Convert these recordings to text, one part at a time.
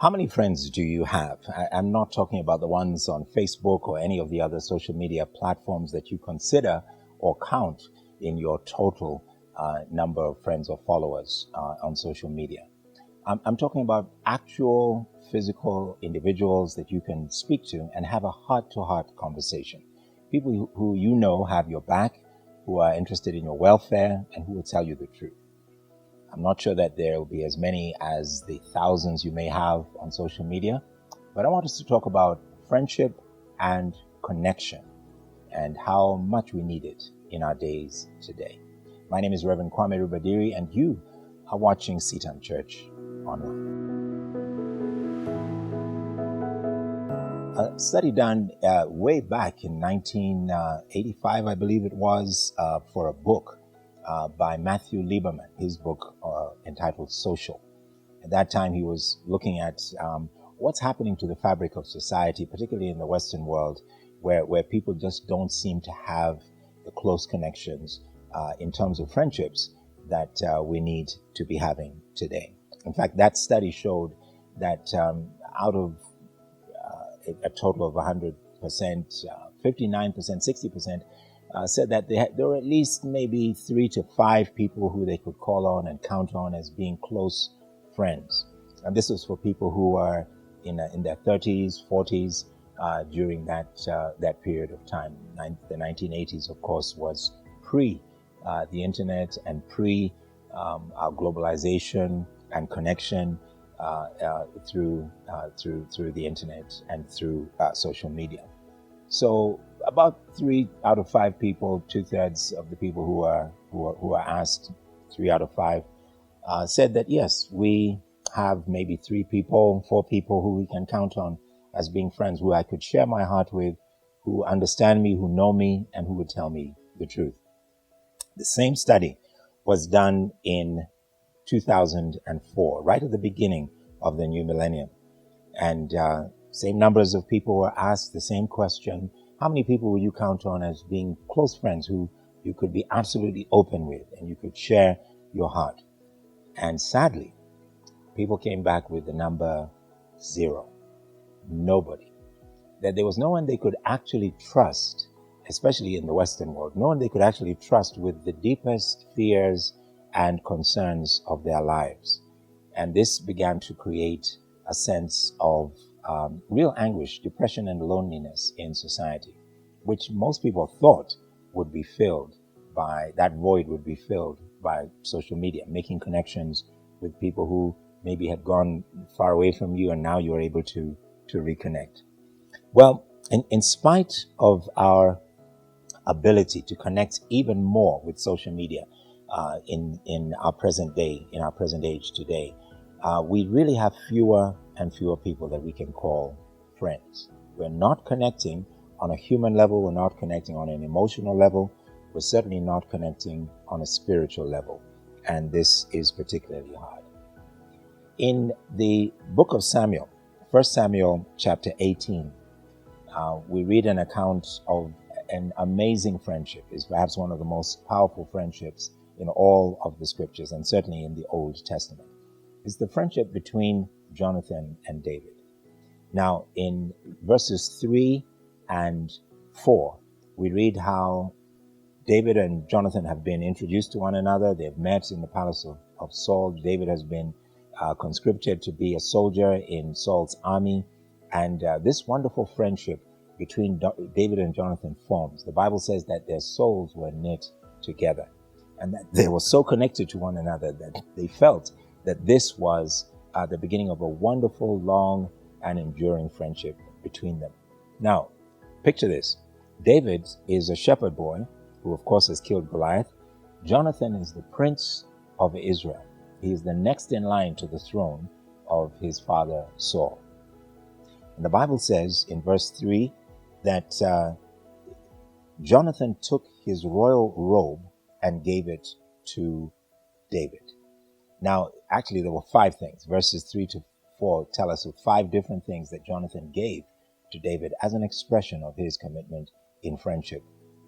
How many friends do you have? I'm not talking about the ones on Facebook or any of the other social media platforms that you consider or count in your total number of friends or followers on social media. I'm talking about actual physical individuals that you can speak to and have a heart-to-heart conversation. People who you know have your back, who are interested in your welfare, and who will tell you the truth. I'm not sure that there will be as many as the thousands you may have on social media, but I want us to talk about friendship and connection and how much we need it in our days today. My name is Reverend Kwame Rubadiri, and you are watching CITAM Church Online. A study done way back in 1985, I believe it was, for a book by Matthew Lieberman, his book entitled Social. At that time, he was looking at what's happening to the fabric of society, particularly in the Western world, where people just don't seem to have the close connections in terms of friendships that we need to be having today. In fact, that study showed that out of a total of 100%, 59%, 60%, said that there were at least maybe 3 to 5 people who they could call on and count on as being close friends. And this was for people who are in their 30s, 40s during that period of time. The 1980s, of course, was pre the internet and pre our globalization and connection through the internet and through social media. So about 3 out of 5 people, 2/3 of the people who are asked, 3 out of 5, said that yes, we have maybe 3 people, 4 people who we can count on as being friends, who I could share my heart with, who understand me, who know me, and who would tell me the truth. The same study was done in 2004, right at the beginning of the new millennium. And same numbers of people were asked the same question. How many people will you count on as being close friends who you could be absolutely open with and you could share your heart? And sadly, people came back with the number 0. Nobody. That there was no one they could actually trust, especially in the Western world, no one they could actually trust with the deepest fears and concerns of their lives. And this began to create a sense of real anguish, depression, and loneliness in society, which most people thought would be filled by, that void would be filled by social media, making connections with people who maybe had gone far away from you and now you're able to reconnect. Well, in spite of our ability to connect even more with social media in our present day, in our present age today, we really have fewer and fewer people that we can call friends. We're not connecting on a human level. We're not connecting on an emotional level. We're certainly not connecting on a spiritual level. And this is particularly hard. In the book of Samuel, 1 Samuel chapter 18, we read an account of an amazing friendship. It's perhaps one of the most powerful friendships in all of the scriptures, and certainly in the Old Testament. It's the friendship between Jonathan and David. Now, in verses 3 and 4, we read how David and Jonathan have been introduced to one another. They've met in the palace of Saul. David has been conscripted to be a soldier in Saul's army. And this wonderful friendship between David and Jonathan forms. The Bible says that their souls were knit together and that they were so connected to one another that they felt that this was the beginning of a wonderful, long, and enduring friendship between them. Now, picture this. David is a shepherd boy who, of course, has killed Goliath. Jonathan is the prince of Israel. He is the next in line to the throne of his father Saul. And the Bible says in verse 3 that Jonathan took his royal robe and gave it to David. Now, actually, there were 5 things. Verses 3 to 4 tell us of 5 different things that Jonathan gave to David as an expression of his commitment in friendship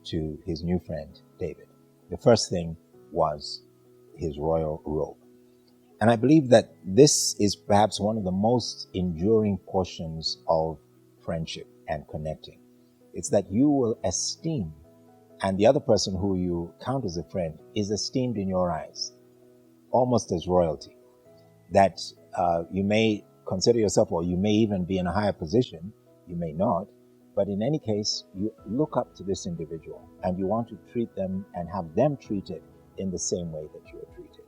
to his new friend, David. The first thing was his royal robe. And I believe that this is perhaps one of the most enduring portions of friendship and connecting. It's that you will esteem, and the other person who you count as a friend is esteemed in your eyes, almost as royalty. That you may consider yourself, or you may even be in a higher position, you may not, but in any case, you look up to this individual and you want to treat them and have them treated in the same way that you are treated.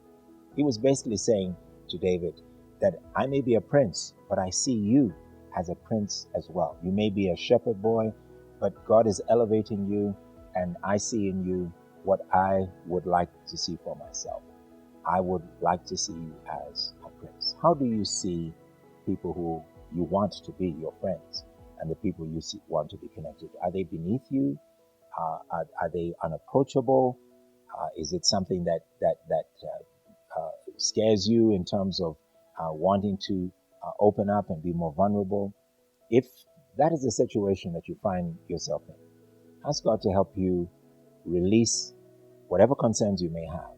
He was basically saying to David that I may be a prince, but I see you as a prince as well. You may be a shepherd boy, but God is elevating you, and I see in you what I would like to see for myself. I would like to see you as a prince. How do you see people who you want to be your friends and the people you want to be connected? Are they beneath you? Are they unapproachable? Is it something that scares you in terms of wanting to open up and be more vulnerable? If that is the situation that you find yourself in, ask God to help you release whatever concerns you may have,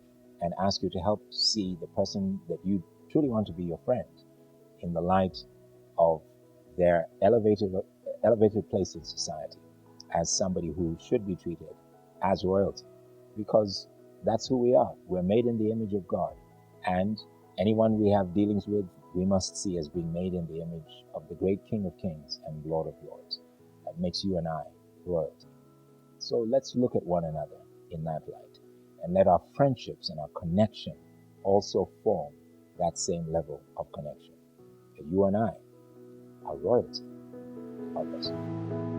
and ask you to help see the person that you truly want to be your friend in the light of their elevated place in society, as somebody who should be treated as royalty, because that's who we are. We're made in the image of God, and anyone we have dealings with, we must see as being made in the image of the great King of Kings and Lord of Lords. That makes you and I royalty. So let's look at one another in that light, and let our friendships and our connection also form that same level of connection. You and I are royalty. God bless you.